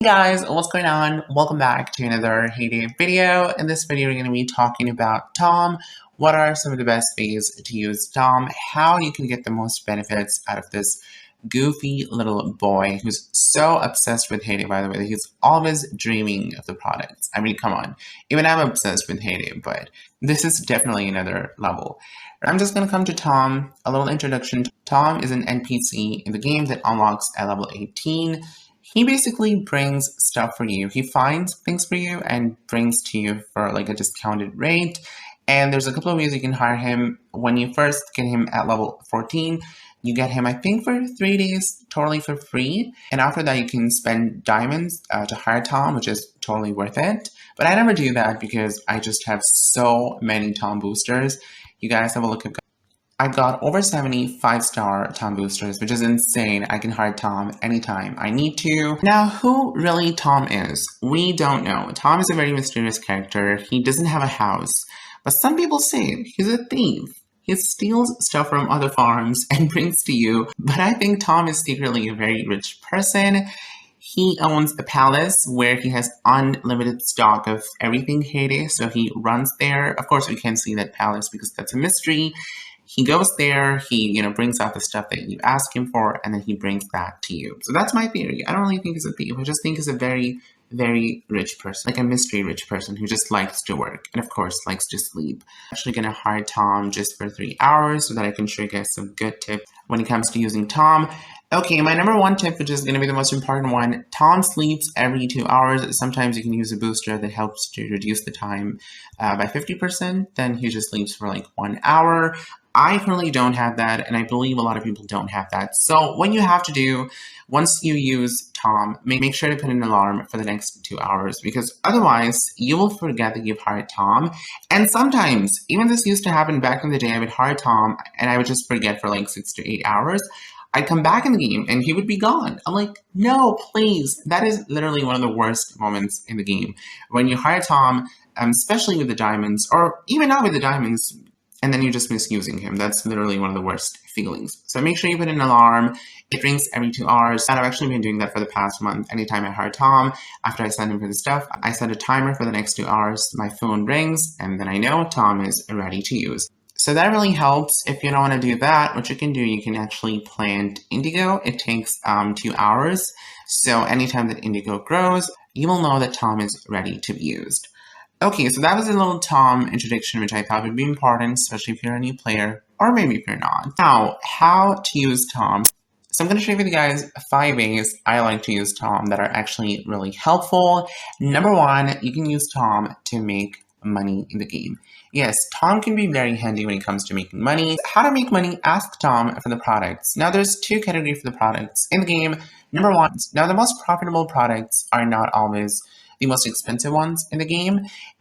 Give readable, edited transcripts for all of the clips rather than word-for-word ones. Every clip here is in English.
Hey guys, what's going on? Welcome back to another Heyday video. In this video, we're going to be talking about Tom. What are some of the best ways to use Tom? How you can get the most benefits out of this goofy little boy who's so obsessed with Heyday, by the way. He's always dreaming of the products. I mean, come on. Even I'm obsessed with Heyday, but this is definitely another level. I'm just going to come to Tom. A little introduction. Tom is an NPC in the game that unlocks at level 18. He basically brings stuff for you. He finds things for you and brings to you for like a discounted rate. And there's a couple of ways you can hire him. When you first get him at level 14, you get him, I think, for 3 days totally for free. And after that, you can spend diamonds to hire Tom, which is totally worth it. But I never do that because I just have so many Tom boosters. You guys have a look at. I've got over 70 5-star Tom boosters, which is insane. I can hire Tom anytime I need to. Now, who really Tom is? We don't know. Tom is a very mysterious character. He doesn't have a house. But some people say he's a thief. He steals stuff from other farms and brings to you. But I think Tom is secretly a very rich person. He owns a palace where he has unlimited stock of everything Heyday, so he runs there. Of course, we can't see that palace because that's a mystery. He goes there, he brings out the stuff that you ask him for, and then he brings that to you. So that's my theory. I don't really think he's a thief. I just think he's a very, very rich person, like a mystery rich person who just likes to work and, of course, likes to sleep. I'm actually going to hire Tom just for 3 hours so that I can show you guys some good tips when it comes to using Tom. Okay, my number one tip, which is going to be the most important one, Tom sleeps every 2 hours. Sometimes you can use a booster that helps to reduce the time by 50%. Then he just sleeps for like 1 hour. I currently don't have that, and I believe a lot of people don't have that. So what you have to do, once you use Tom, make sure to put an alarm for the next 2 hours, because otherwise you will forget that you've hired Tom. And sometimes, even this used to happen back in the day, I would hire Tom, and I would just forget for like 6 to 8 hours. I'd come back in the game and he would be gone. I'm like, no, please. That is literally one of the worst moments in the game. When you hire Tom, especially with the diamonds, or even not with the diamonds, and then you're just misusing him. That's literally one of the worst feelings. So make sure you put an alarm. It rings every 2 hours. And I've actually been doing that for the past month. Anytime I hire Tom, after I send him for the stuff, I set a timer for the next 2 hours. My phone rings, and then I know Tom is ready to use. So that really helps. If you don't want to do that, what you can do, you can actually plant indigo. It takes 2 hours. So anytime that indigo grows, you will know that Tom is ready to be used. Okay, so that was a little Tom introduction, which I thought would be important, especially if you're a new player, or maybe if you're not. Now, how to use Tom. So I'm going to show you guys 5 ways I like to use Tom that are actually really helpful. Number 1, you can use Tom to make money in the game. Yes, Tom can be very handy when it comes to making money. How to make money? Ask Tom for the products. Now, there's 2 categories for the products in the game. Number 1, now the most profitable products are not always the most expensive ones in the game.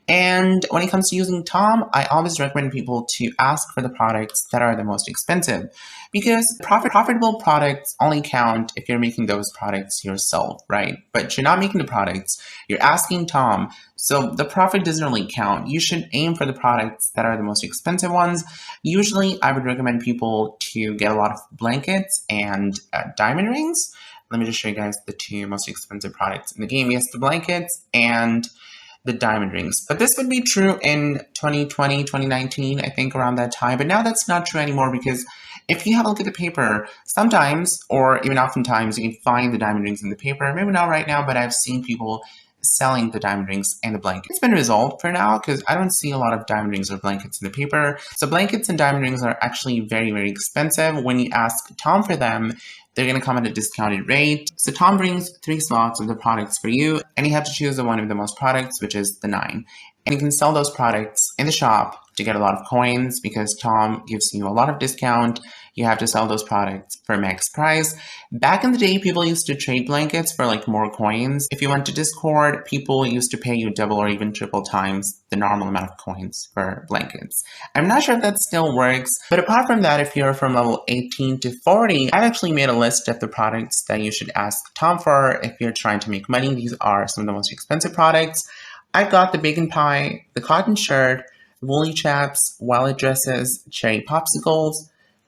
And when it comes to using Tom, I always recommend people to ask for the products that are the most expensive, because profitable products only count if you're making those products yourself, right? But you're not making the products, you're asking Tom, so the profit doesn't really count. You should aim for the products that are the most expensive ones. Usually, I would recommend people to get a lot of blankets and diamond rings. Let me just show you guys the 2 most expensive products in the game. Yes, the blankets and the diamond rings. But this would be true in 2020, 2019, I think around that time. But now that's not true anymore, because if you have a look at the paper, sometimes, or even oftentimes, you can find the diamond rings in the paper. Maybe not right now, but I've seen people selling the diamond rings and the blankets. It's been resolved for now because I don't see a lot of diamond rings or blankets in the paper. So blankets and diamond rings are actually very, very expensive. When you ask Tom for them, they're going to come at a discounted rate. So Tom brings 3 slots of the products for you, and you have to choose the one of the most products, which is the 9. And you can sell those products in the shop to get a lot of coins, because Tom gives you a lot of discount. You have to sell those products for max price. Back in the day, people used to trade blankets for like more coins. If you went to Discord, people used to pay you double or even triple times the normal amount of coins for blankets. I'm not sure if that still works, but apart from that, if you're from level 18 to 40, I've actually made a list of the products that you should ask Tom for if you're trying to make money. These are some of the most expensive products. I've got the bacon pie, the cotton shirt, woolly chaps, wallet dresses, cherry popsicles,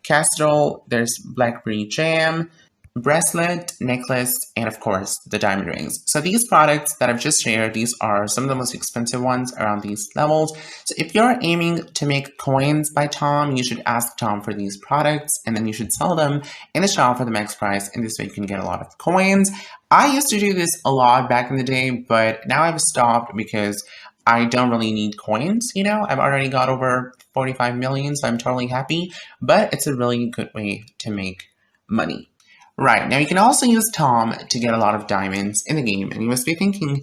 casserole, there's blackberry jam, bracelet, necklace, and of course the diamond rings. So these products that I've just shared, these are some of the most expensive ones around these levels. So if you're aiming to make coins by Tom, you should ask Tom for these products and then you should sell them in the shop for the max price, and this way you can get a lot of coins. I used to do this a lot back in the day, but now I've stopped because I don't really need coins, you know? I've already got over 45 million, so I'm totally happy, but it's a really good way to make money. Right, now you can also use Tom to get a lot of diamonds in the game, and you must be thinking,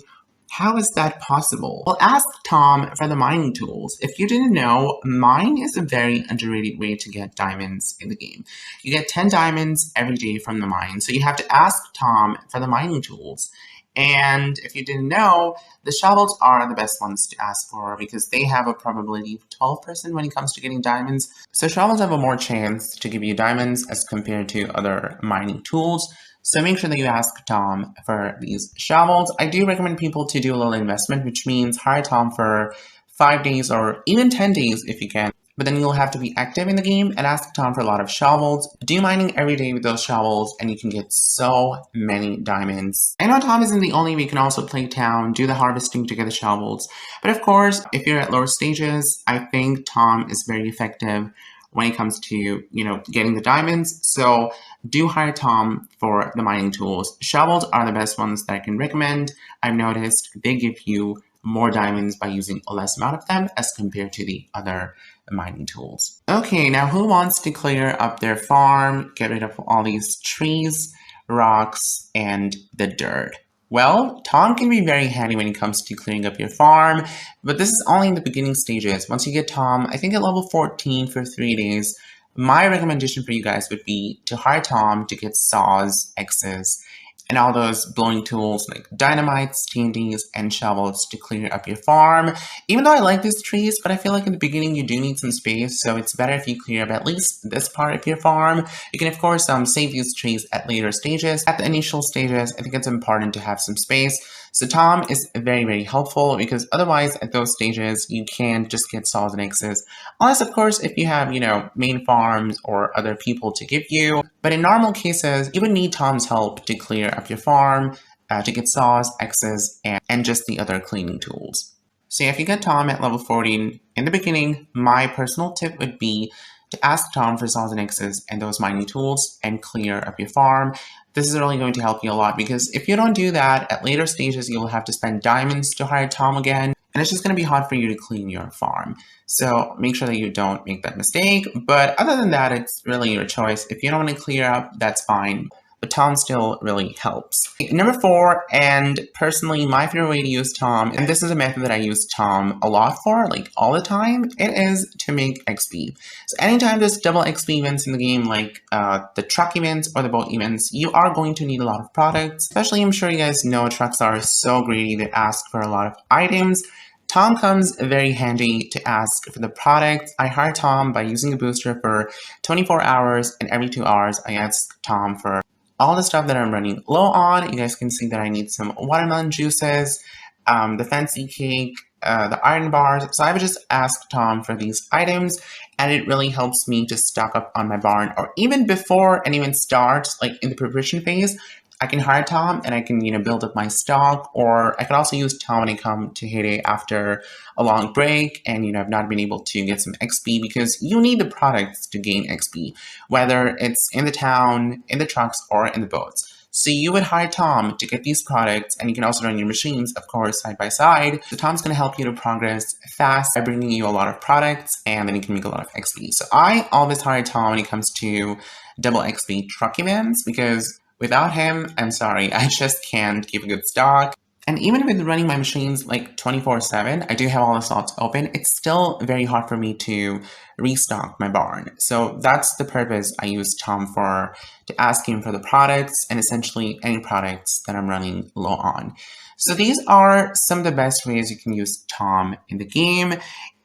how is that possible? Well, ask Tom for the mining tools. If you didn't know, mine is a very underrated way to get diamonds in the game. You get 10 diamonds every day from the mine, so you have to ask Tom for the mining tools. And if you didn't know, the shovels are the best ones to ask for because they have a probability of 12% when it comes to getting diamonds. So shovels have a more chance to give you diamonds as compared to other mining tools. So make sure that you ask Tom for these shovels. I do recommend people to do a little investment, which means hire Tom for 5 days or even 10 days if you can. But then you'll have to be active in the game and ask Tom for a lot of shovels. Do mining every day with those shovels and you can get so many diamonds. I know Tom isn't the only way. You can also play town, do the harvesting to get the shovels. But of course, if you're at lower stages, I think Tom is very effective when it comes to, you know, getting the diamonds. So do hire Tom for the mining tools. Shovels are the best ones that I can recommend. I've noticed they give you more diamonds by using a less amount of them as compared to the other mining tools. Okay, now who wants to clear up their farm, get rid of all these trees, rocks, and the dirt? Well, Tom can be very handy when it comes to clearing up your farm, but this is only in the beginning stages. Once you get Tom, I think at level 14 for 3 days, my recommendation for you guys would be to hire Tom to get saws, axes, and all those blowing tools like dynamites, TNTs, and shovels to clear up your farm. Even though I like these trees, but I feel like in the beginning you do need some space, so it's better if you clear up at least this part of your farm. You can of course save these trees at later stages. At the initial stages, I think it's important to have some space. So Tom is very, very helpful because otherwise at those stages you can't just get saws and axes. Unless of course if you have, you know, main farms or other people to give you. But in normal cases, you would need Tom's help to clear up your farm, to get saws, axes, and just the other cleaning tools. So if you get Tom at level 14 in the beginning, my personal tip would be to ask Tom for saws and axes and those mining tools and clear up your farm. This is really going to help you a lot because if you don't do that, at later stages you'll have to spend diamonds to hire Tom again, and it's just going to be hard for you to clean your farm. So make sure that you don't make that mistake, but other than that, it's really your choice. If you don't want to clear up, that's fine. But Tom still really helps. Number 4, and personally my favorite way to use Tom, and this is a method that I use Tom a lot for, like all the time, it is to make XP. So anytime there's double XP events in the game, like the truck events or the boat events, you are going to need a lot of products. Especially, I'm sure you guys know trucks are so greedy, they ask for a lot of items. Tom comes very handy to ask for the product. I hire Tom by using a booster for 24 hours, and every 2 hours I ask Tom for all the stuff that I'm running low on. You guys can see that I need some watermelon juices, the fancy cake, the iron bars. So I would just ask Tom for these items, and it really helps me to stock up on my barn. Or even before anyone starts, like in the preparation phase, I can hire Tom and I can, you know, build up my stock. Or I can also use Tom when I come to Heyday after a long break and, you know, I've not been able to get some XP, because you need the products to gain XP, whether it's in the town, in the trucks, or in the boats. So you would hire Tom to get these products, and you can also run your machines, of course, side by side. So Tom's going to help you to progress fast by bringing you a lot of products, and then you can make a lot of XP. So I always hire Tom when it comes to double XP truck events, because without him, I'm sorry, I just can't keep a good stock. And even with running my machines like 24/7, I do have all the slots open, it's still very hard for me to restock my barn. So that's the purpose I use Tom for, to ask him for the products and essentially any products that I'm running low on. So these are some of the best ways you can use Tom in the game.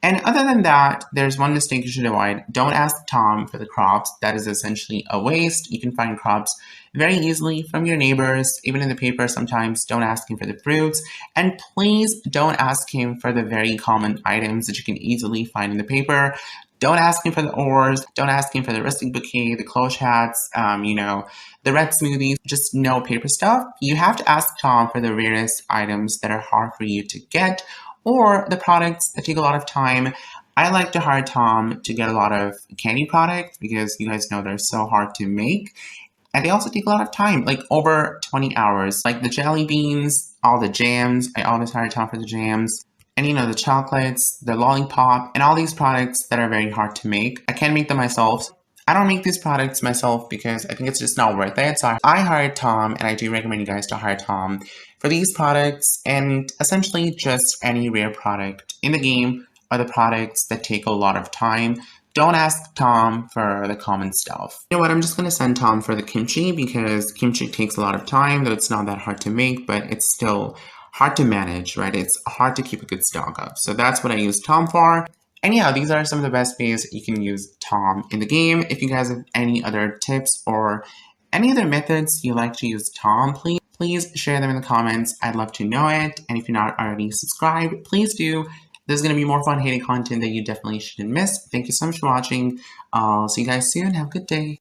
And other than that, there's one mistake you should avoid. Don't ask Tom for the crops. That is essentially a waste. You can find crops very easily from your neighbors, even in the paper sometimes. Don't ask him for the fruits. And please don't ask him for the very common items that you can easily find in the paper. Don't ask him for the ores. Don't ask him for the rustic bouquet, the cloche hats, the red smoothies, just no paper stuff. You have to ask Tom for the rarest items that are hard for you to get, or the products that take a lot of time. I like to hire Tom to get a lot of candy products because you guys know they're so hard to make. And they also take a lot of time, like over 20 hours. Like the jelly beans, all the jams. I always hire Tom for the jams. And the chocolates, the lollipop, and all these products that are very hard to make. I can't make them myself. I don't make these products myself because I think it's just not worth it. So I hired Tom, and I do recommend you guys to hire Tom for these products and essentially just any rare product in the game are the products that take a lot of time. Don't ask Tom for the common stuff. You know what, I'm just going to send Tom for the kimchi because kimchi takes a lot of time, though it's not that hard to make, but it's still hard to manage, right? It's hard to keep a good stock of. So that's what I use Tom for. And yeah, these are some of the best ways you can use Tom in the game. If you guys have any other tips or any other methods you like to use Tom, please share them in the comments. I'd love to know it. And if you're not already subscribed, please do. There's going to be more fun hating content that you definitely shouldn't miss. Thank you so much for watching. I'll see you guys soon. Have a good day.